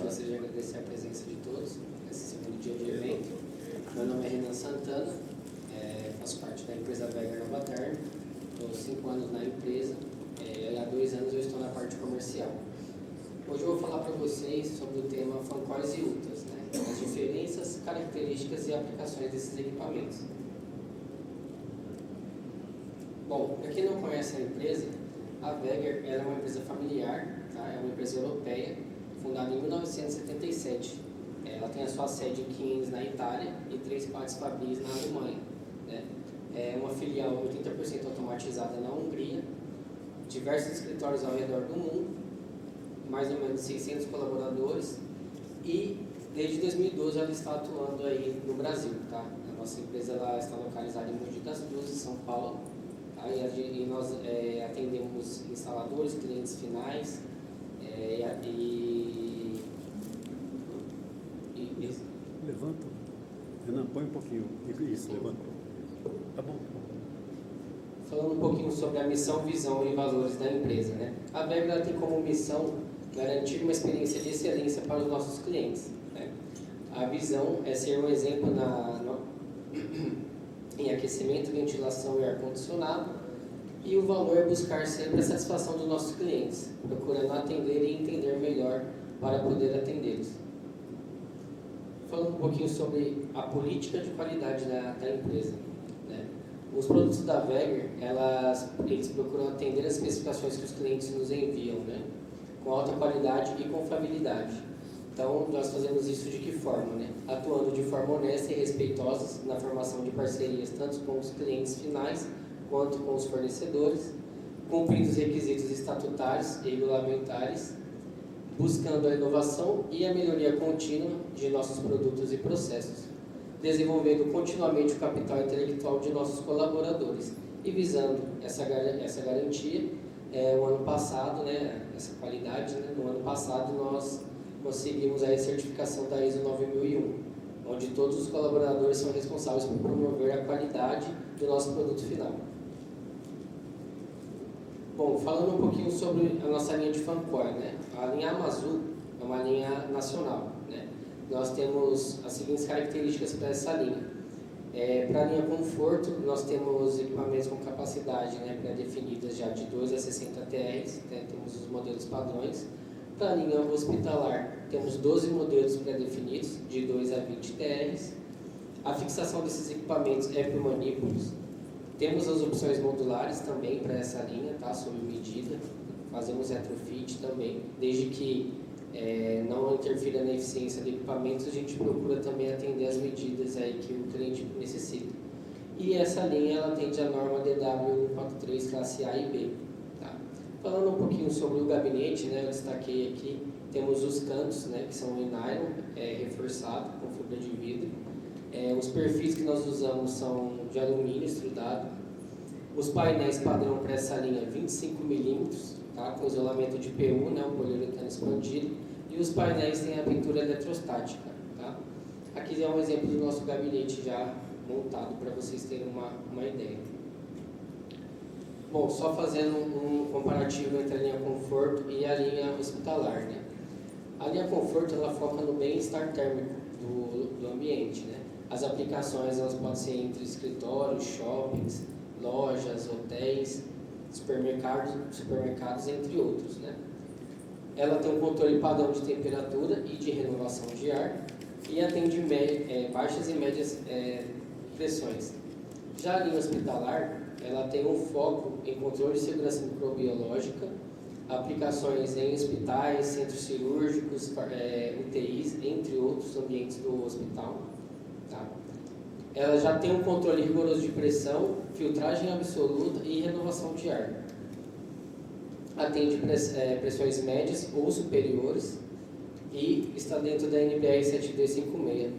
gostaria de agradecer a presença de todos nesse segundo dia de evento. Meu nome é Renan Santana, faço parte da empresa Weger Nova Term, estou 5 anos na empresa, e há 2 anos eu estou na parte comercial. Hoje eu vou falar para vocês sobre o tema Fancores e UTAs, né? As diferenças, características e aplicações desses equipamentos. Bom, para quem não conhece a empresa, a Weger é uma empresa familiar, tá? É uma empresa europeia, fundada em 1977. Ela tem a sua sede em Keynes, na Itália, e 3 partes fabris na Alemanha, né? É uma filial 80% automatizada na Hungria, diversos escritórios ao redor do mundo, mais ou menos 600 colaboradores, e desde 2012 ela está atuando aí no Brasil, tá? A nossa empresa ela está localizada em Mogi das Cruzes, São Paulo. E nós atendemos instaladores, clientes finais Levanta. Renan, põe um pouquinho. Isso, levanta. Tá bom. Falando um pouquinho sobre a missão, visão e valores da empresa, né? A Weger tem como missão garantir uma experiência de excelência para os nossos clientes, né? A visão é ser um exemplo em aquecimento, ventilação e ar-condicionado, e o valor é buscar sempre a satisfação dos nossos clientes, procurando atender e entender melhor para poder atendê-los. Falando um pouquinho sobre a política de qualidade da empresa, né? Os produtos da Weger, eles procuram atender as especificações que os clientes nos enviam, né? Com alta qualidade e confiabilidade. Então, nós fazemos isso de que forma, né? Atuando de forma honesta e respeitosa na formação de parcerias, tanto com os clientes finais, quanto com os fornecedores, cumprindo os requisitos estatutários e regulamentares, buscando a inovação e a melhoria contínua de nossos produtos e processos, desenvolvendo continuamente o capital intelectual de nossos colaboradores e visando essa garantia. O ano passado, né, essa qualidade, né, no ano passado nós conseguimos a certificação da ISO 9001, onde todos os colaboradores são responsáveis por promover a qualidade do nosso produto final. Bom, falando um pouquinho sobre a nossa linha de Fancor, né? A linha Amazul é uma linha nacional, né? Nós temos as seguintes características para essa linha. Para a linha Conforto, nós temos equipamentos com capacidade, né, pré-definidas já de 2 a 60 TRs, né? Temos os modelos padrões. Para a linha Hospitalar, temos 12 modelos pré-definidos, de 2 a 20 TRs. A fixação desses equipamentos é por manípulos. Temos as opções modulares também para essa linha, tá? Sob medida. Fazemos retrofit também, desde que não interfira na eficiência do equipamento, a gente procura também atender as medidas aí que o cliente necessita. E essa linha ela atende a norma DW143 classe A e B. Tá? Falando um pouquinho sobre o gabinete, né, eu destaquei aqui, temos os cantos, né, que são em nylon, reforçado com fibra de vidro. Os perfis que nós usamos são de alumínio extrudado. Os painéis padrão para essa linha 25 mm, tá? Com isolamento de PU, né, o poliuretano expandido. E os painéis têm a pintura eletrostática. Tá? Aqui é um exemplo do nosso gabinete já montado para vocês terem uma ideia. Bom, só fazendo um comparativo entre a linha Conforto e a linha Hospitalar, né? A linha Conforto ela foca no bem-estar térmico do ambiente, né? As aplicações elas podem ser entre escritórios, shoppings, lojas, hotéis, supermercados, entre outros, né? Ela tem um controle padrão de temperatura e de renovação de ar e atende baixas e médias pressões. Já a linha Hospitalar, ela tem um foco em controle de segurança microbiológica, aplicações em hospitais, centros cirúrgicos, UTIs, entre outros ambientes do hospital. Tá? Ela já tem um controle rigoroso de pressão, filtragem absoluta e renovação de ar. Atende pressões médias ou superiores e está dentro da NBR 7256.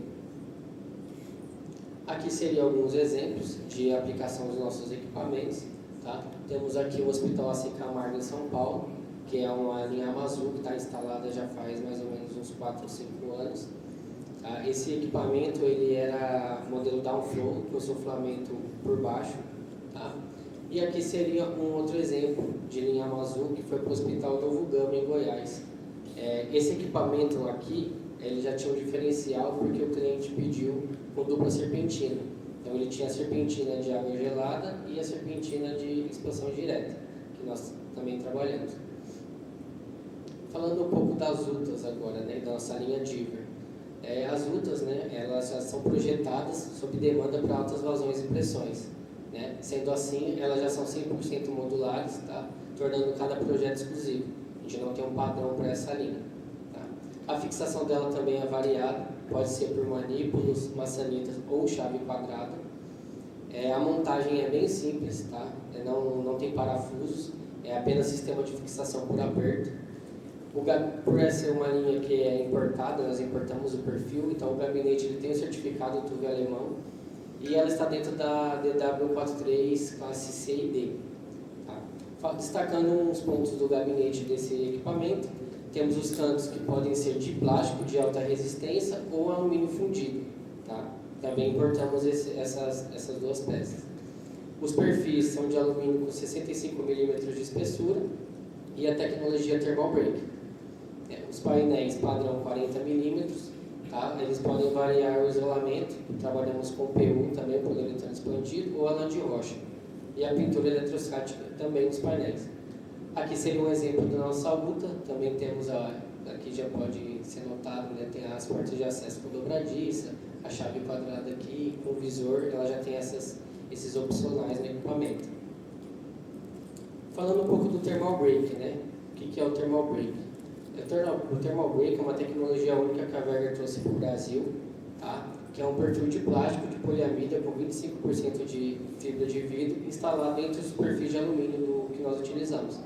Aqui seriam alguns exemplos de aplicação dos nossos equipamentos. Tá? Temos aqui o Hospital AC Camargo em São Paulo, que é uma linha Amazul que está instalada já faz mais ou menos uns 4 ou 5 anos. Esse equipamento ele era modelo downflow, com soflamento por baixo. Tá? E aqui seria um outro exemplo de linha Amazul, que foi para o Hospital Novo Gama, em Goiás, Esse equipamento aqui, ele já tinha um diferencial porque o cliente pediu com dupla serpentina. Então ele tinha a serpentina de água gelada e a serpentina de expansão direta, que nós também trabalhamos. Falando um pouco das UTAs agora, né, da nossa linha Diver. As UTAs, né, elas já são projetadas sob demanda para altas vazões e pressões. Né? Sendo assim, elas já são 100% modulares, tá? Tornando cada projeto exclusivo. A gente não tem um padrão para essa linha. Tá? A fixação dela também é variada, pode ser por manípulos, maçanetas ou chave quadrada. A montagem é bem simples, tá? Não tem parafusos, é apenas sistema de fixação por aperto. Por ser uma linha que é importada, nós importamos o perfil, então o gabinete ele tem o certificado TUV alemão e ela está dentro da DW43 classe C e D. Tá? Destacando uns pontos do gabinete desse equipamento, temos os cantos que podem ser de plástico de alta resistência ou alumínio fundido. Tá? Também importamos essas duas peças. Os perfis são de alumínio com 65 mm de espessura e a tecnologia Thermal Break. Os painéis padrão 40 mm, tá? Eles podem variar o isolamento, trabalhamos com PU também, poliuretano expandido, ou a lã de rocha. E a pintura eletrostática também nos painéis. Aqui seria um exemplo da nossa UTA, também temos, aqui já pode ser notado, né, tem as portas de acesso com dobradiça, a chave quadrada aqui, com visor, ela já tem esses opcionais no equipamento. Falando um pouco do Thermal Break, né? O que é o Thermal Break? O Thermal Break é uma tecnologia única que a Weger trouxe para o Brasil, tá? Que é um perfil de plástico de poliamida com 25% de fibra de vidro instalado entre os perfis de alumínio que nós utilizamos.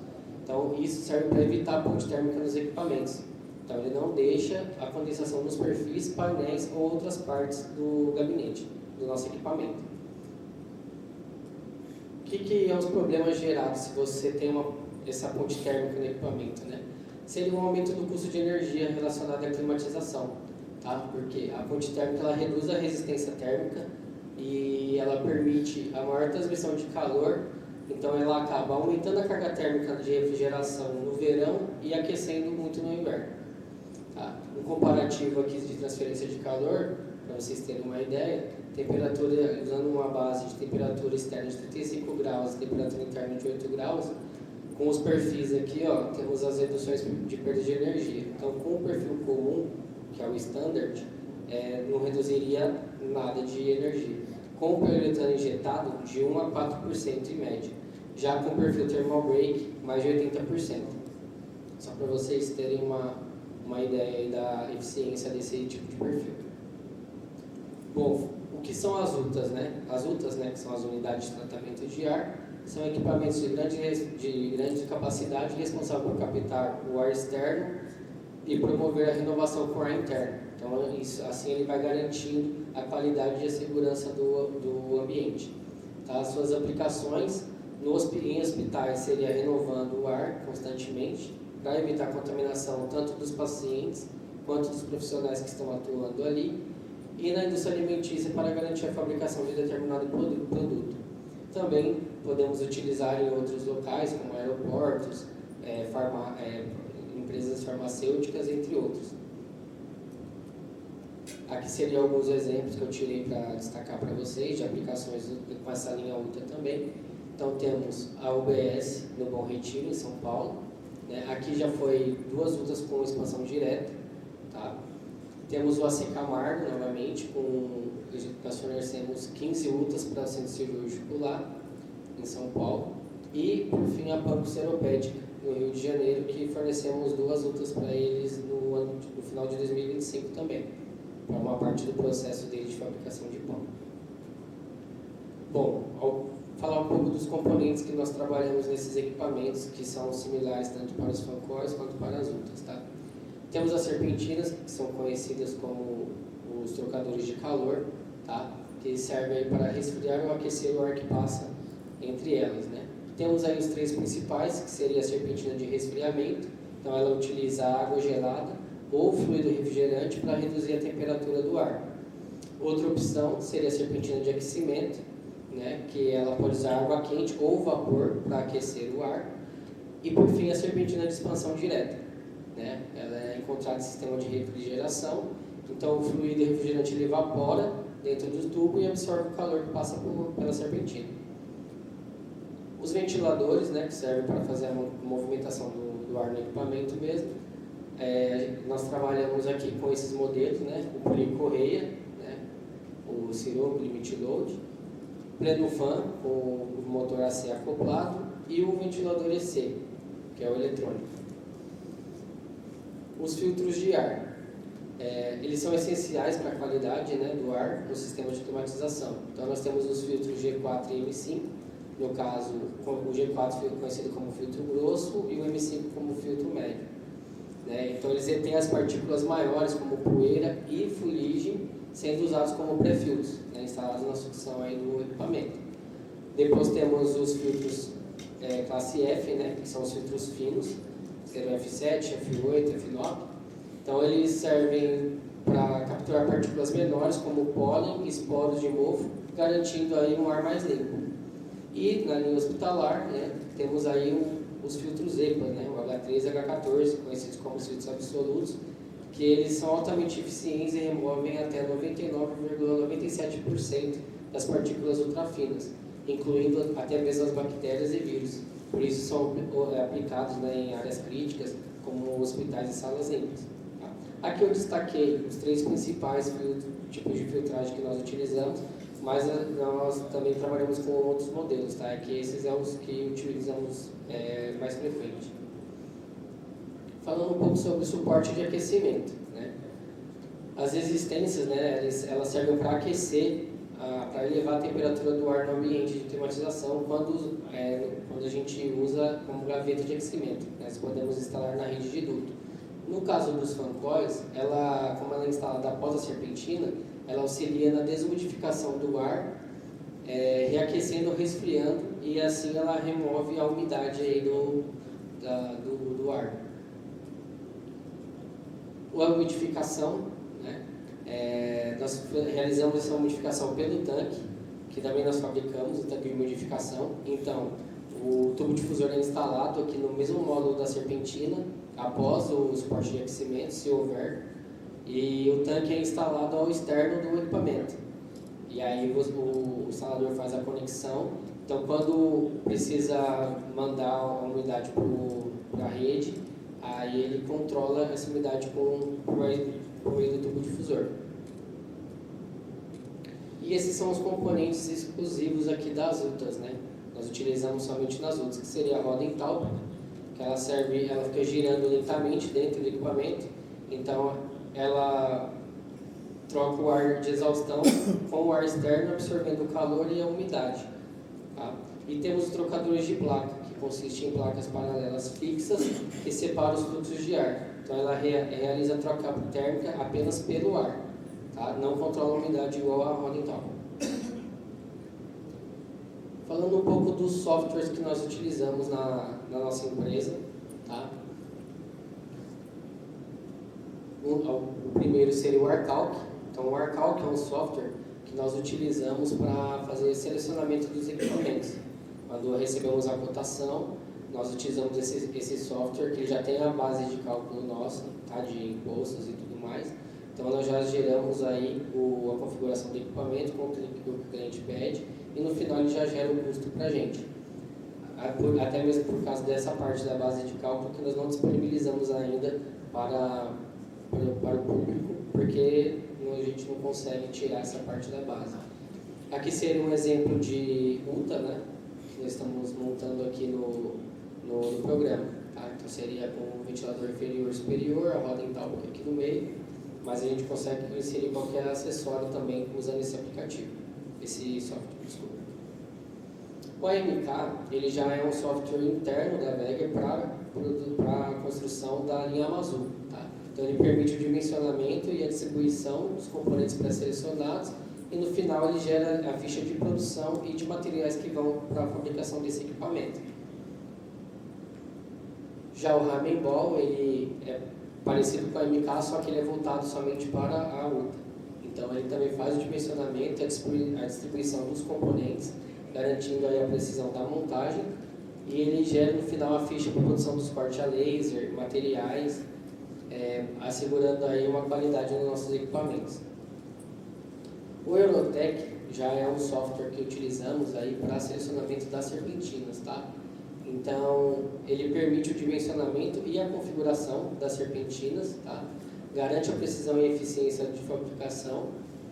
Então, isso serve para evitar a ponte térmica nos equipamentos. Então, ele não deixa a condensação nos perfis, painéis ou outras partes do gabinete, do nosso equipamento. O que é os problemas gerados se você tem essa ponte térmica no equipamento, né? Seria um aumento do custo de energia relacionado à climatização, tá? Porque a ponte térmica ela reduz a resistência térmica e ela permite a maior transmissão de calor, então ela acaba aumentando a carga térmica de refrigeração no verão e aquecendo muito no inverno. Tá? Um comparativo aqui de transferência de calor, para vocês terem uma ideia, temperatura, usando uma base de temperatura externa de 35 graus e temperatura interna de 8 graus, com os perfis aqui, ó, temos as reduções de perda de energia. Então, com o perfil comum, que é o standard, não reduziria nada de energia. Com o poliuretano injetado, de 1 a 4% em média. Já com o perfil Thermal Break, mais de 80%. Só para vocês terem uma ideia aí da eficiência desse tipo de perfil. Bom, o que são as UTAs, né? As UTAs, né, que são as unidades de tratamento de ar, são equipamentos de grande capacidade responsáveis por captar o ar externo e promover a renovação com o ar interno. Então, assim ele vai garantindo a qualidade e a segurança do ambiente. Tá? Suas aplicações em hospitais seria renovando o ar constantemente para evitar a contaminação tanto dos pacientes quanto dos profissionais que estão atuando ali, e na indústria alimentícia para garantir a fabricação de determinado produto. Também podemos utilizar em outros locais, como aeroportos, empresas farmacêuticas, entre outros. Aqui seriam alguns exemplos que eu tirei para destacar para vocês, de aplicações com essa linha UTA também. Então temos a UBS no Bom Retiro, em São Paulo. Né? Aqui já foi 2 UTAs com expansão direta. Tá? Temos o AC Camargo, novamente, nós fornecemos 15 UTAs para o centro cirúrgico lá, em São Paulo. E, por fim, a Banco Seropédica, no Rio de Janeiro, que fornecemos 2 UTAs para eles no final de 2025 também, para uma parte do processo deles de fabricação de pão. Bom, ao falar um pouco dos componentes que nós trabalhamos nesses equipamentos, que são similares tanto para os fancores quanto para as UTAs, tá? Temos as serpentinas, que são conhecidas como os trocadores de calor, tá? Que servem aí para resfriar ou aquecer o ar que passa entre elas, né? Temos aí os 3 principais, que seria a serpentina de resfriamento, então ela utiliza água gelada ou fluido refrigerante para reduzir a temperatura do ar. Outra opção seria a serpentina de aquecimento, né? Que ela pode usar água quente ou vapor para aquecer o ar. E por fim a serpentina de expansão direta. né? Ela é encontrada em sistema de refrigeração, então o fluido refrigerante ele evapora dentro do tubo e absorve o calor que passa pela serpentina. Os ventiladores, né, que servem para fazer a movimentação do ar no equipamento mesmo, nós trabalhamos aqui com esses modelos, né, o policorreia, né, o siroco limit load, pleno fan com o motor AC acoplado e o ventilador EC, que é o eletrônico. Os filtros de ar, eles são essenciais para a qualidade, né, do ar no sistema de climatização. Então nós temos os filtros G4 e M5, no caso o G4 foi conhecido como filtro grosso e o M5 como filtro médio, né? Então eles retêm as partículas maiores como poeira e fuligem, sendo usados como pré-filtros, né, instalados na sucção aí do equipamento. Depois temos os filtros classe F, né, que são os filtros finos, que serão F7, F8, F9. Então eles servem para capturar partículas menores como pólen e esporos de mofo, garantindo aí um ar mais limpo. E na linha hospitalar, né, temos aí os filtros EPA, né, o H13 e H14, conhecidos como filtros absolutos, que eles são altamente eficientes e removem até 99,97% das partículas ultrafinas, incluindo até mesmo as bactérias e vírus. Por isso são aplicados, né, em áreas críticas, como hospitais e salas limpas. Tá? Aqui eu destaquei os 3 principais tipos de filtragem que nós utilizamos, mas nós também trabalhamos com outros modelos, tá? Que esses são os que utilizamos mais frequente. Falando um pouco sobre o suporte de aquecimento, né? As resistências, né, elas servem para aquecer, para elevar a temperatura do ar no ambiente de climatização quando a gente usa como gaveta de aquecimento. Nós podemos instalar na rede de duto. No caso dos fan coils, como ela é instalada após a serpentina, ela auxilia na desumidificação do ar, reaquecendo ou resfriando, e assim ela remove a umidade aí do ar. A umidificação, né? Nós realizamos essa umidificação pelo tanque, que também nós fabricamos, o tanque de umidificação. Então, o tubo difusor é instalado aqui no mesmo módulo da serpentina, após o suporte de aquecimento, se houver, e o tanque é instalado ao externo do equipamento. E aí o instalador faz a conexão. Então, quando precisa mandar a umidade para a rede, aí ele controla essa umidade por meio do tubo difusor. E esses são os componentes exclusivos aqui das UTAs, né? Nós utilizamos somente nas UTAs, que seria a roda Enthalpy, que ela fica girando lentamente dentro do equipamento. Então, ela troca o ar de exaustão com o ar externo, absorvendo o calor e a umidade. Tá? E temos os trocadores de placa, que consistem em placas paralelas fixas que separam os fluxos de ar. Então ela realiza a troca térmica apenas pelo ar, tá? Não controla a umidade igual a roda Enthalpy. Falando um pouco dos softwares que nós utilizamos na nossa empresa, tá? O primeiro seria o ArcCalc. Então o ArcCalc é um software que nós utilizamos para fazer selecionamento dos equipamentos. Quando recebemos a cotação, nós utilizamos esse software que já tem a base de cálculo nossa, tá, de impostos e tudo mais. Então nós já geramos aí a configuração do equipamento com o que o cliente pede e no final ele já gera o custo para a gente. Até mesmo por causa dessa parte da base de cálculo que nós não disponibilizamos ainda para o público, porque a gente não consegue tirar essa parte da base. Aqui seria um exemplo de UTA, né, que nós estamos montando aqui no programa. Tá? Então seria com o ventilador inferior e superior, a roda Enthalpy aqui no meio, mas a gente consegue inserir qualquer acessório também usando esse aplicativo, esse software, desculpa. O AMK, ele já é um software interno da Weger para a construção da linha Amazon. Tá? Então ele permite o dimensionamento e a distribuição dos componentes pré-selecionados e no final ele gera a ficha de produção e de materiais que vão para a fabricação desse equipamento. Já o Ramenbol, ele é parecido com o AMK, só que ele é voltado somente para a UTA. Então ele também faz o dimensionamento e a distribuição dos componentes, garantindo aí a precisão da montagem, e ele gera no final a ficha para produção dos cortes a laser, materiais assegurando aí uma qualidade nos nossos equipamentos. O Eurotech já é um software que utilizamos aí para selecionamento das serpentinas, tá? Então, ele permite o dimensionamento e a configuração das serpentinas, tá? Garante a precisão e eficiência de fabricação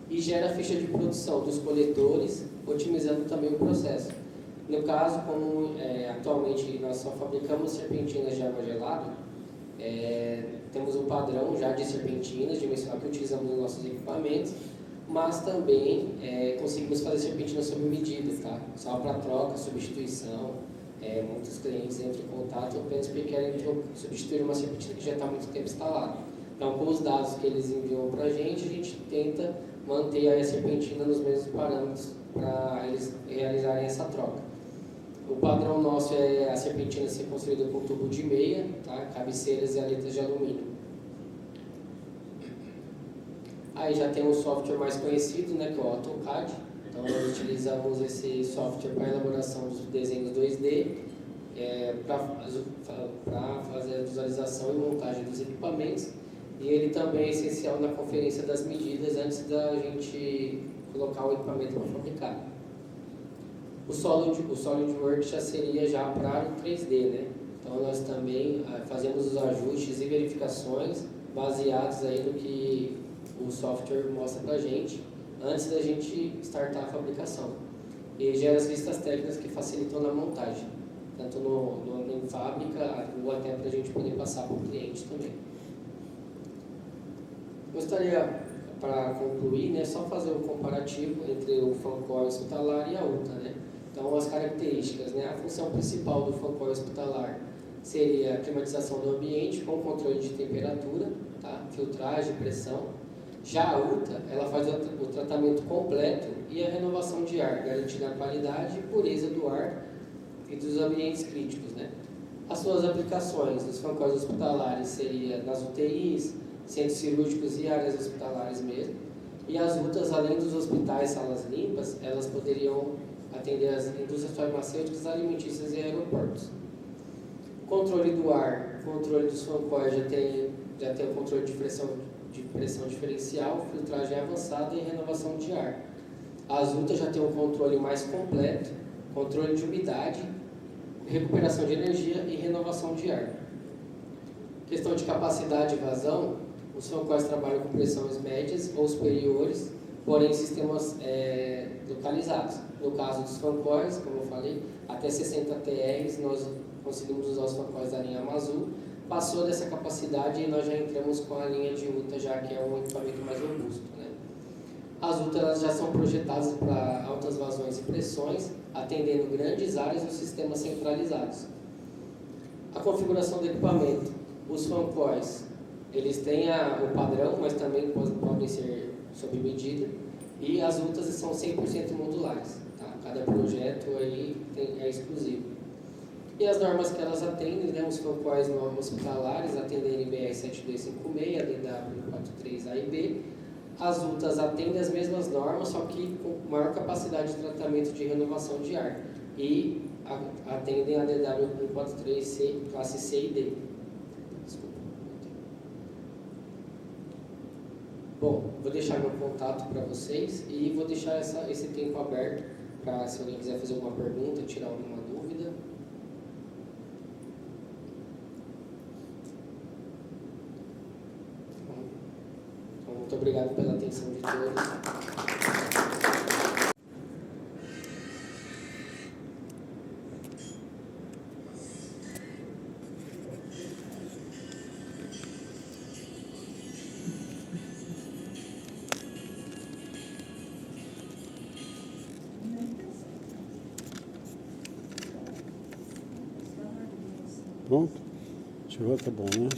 e gera a ficha de produção dos coletores, otimizando também o processo. No caso, como atualmente nós só fabricamos serpentinas de água gelada, temos um padrão já de serpentinas dimensional que utilizamos nos nossos equipamentos, mas também conseguimos fazer serpentinas sob medida, tá? Só para troca, substituição. Muitos clientes entram em contato apenas porque querem substituir uma serpentina que já está há muito tempo instalada. Então, com os dados que eles enviam para a gente tenta manter a serpentina nos mesmos parâmetros para eles realizarem essa troca. O padrão nosso é a serpentina ser construída com tubo de meia, tá? Cabeceiras e aletas de alumínio. Aí já tem um software mais conhecido, né, que é o AutoCAD. Então, nós utilizamos esse software para a elaboração dos desenhos 2D, para fazer a visualização e montagem dos equipamentos. E ele também é essencial na conferência das medidas antes da gente colocar o equipamento para fabricar. O SolidWorks já seria já para o 3D, né? Então, nós também fazemos os ajustes e verificações baseados aí no que o software mostra para a gente antes da gente startar a fabricação. E gera as listas técnicas que facilitam na montagem, tanto em fábrica ou até para a gente poder passar para o cliente também. Gostaria, para concluir, né, só fazer um comparativo entre o Fancoil hospitalar e a UTA, né? Então, as características, né? A função principal do Fancoil hospitalar seria a climatização do ambiente com controle de temperatura, tá? Filtragem, pressão. Já a UTA, ela faz o tratamento completo e a renovação de ar, garantindo a qualidade e pureza do ar e dos ambientes críticos, né? As suas aplicações dos Fancoils hospitalares seria nas UTIs, centros cirúrgicos e áreas hospitalares mesmo. E as UTAs, além dos hospitais, salas limpas, elas poderiam atender as indústrias farmacêuticas, alimentícias e aeroportos. O controle do ar, o controle dos Fancoils já tem o controle de pressão diferencial, filtragem avançada e renovação de ar. As UTAs já tem um controle mais completo, controle de umidade, recuperação de energia e renovação de ar. Questão de capacidade e vazão, os Fancoils trabalham com pressões médias ou superiores, porém em sistemas localizados. No caso dos Fancoils, como eu falei, até 60 TRs nós conseguimos usar os Fancoils da linha Amazul. Passou dessa capacidade e nós já entramos com a linha de UTA, já que é um equipamento mais robusto, né? As UTAs já são projetadas para altas vazões e pressões, atendendo grandes áreas dos sistemas centralizados. A configuração do equipamento. Os Fancoils, eles têm o padrão, mas também podem ser sob medida. E as UTAs são 100% modulares, tá? Cada projeto aí é exclusivo. E as normas que elas atendem, né, os Fancoils hospitalares atendem NBR 7256, DW43A e B. As UTAs atendem as mesmas normas, só que com maior capacidade de tratamento de renovação de ar. E atendem a DW143C, classe C e D. Desculpa. Bom, vou deixar meu contato para vocês e vou deixar esse tempo aberto para se alguém quiser fazer alguma pergunta, tirar alguma dúvida. Muito obrigado pela atenção de todos. Pronto? Chegou, tá bom, né?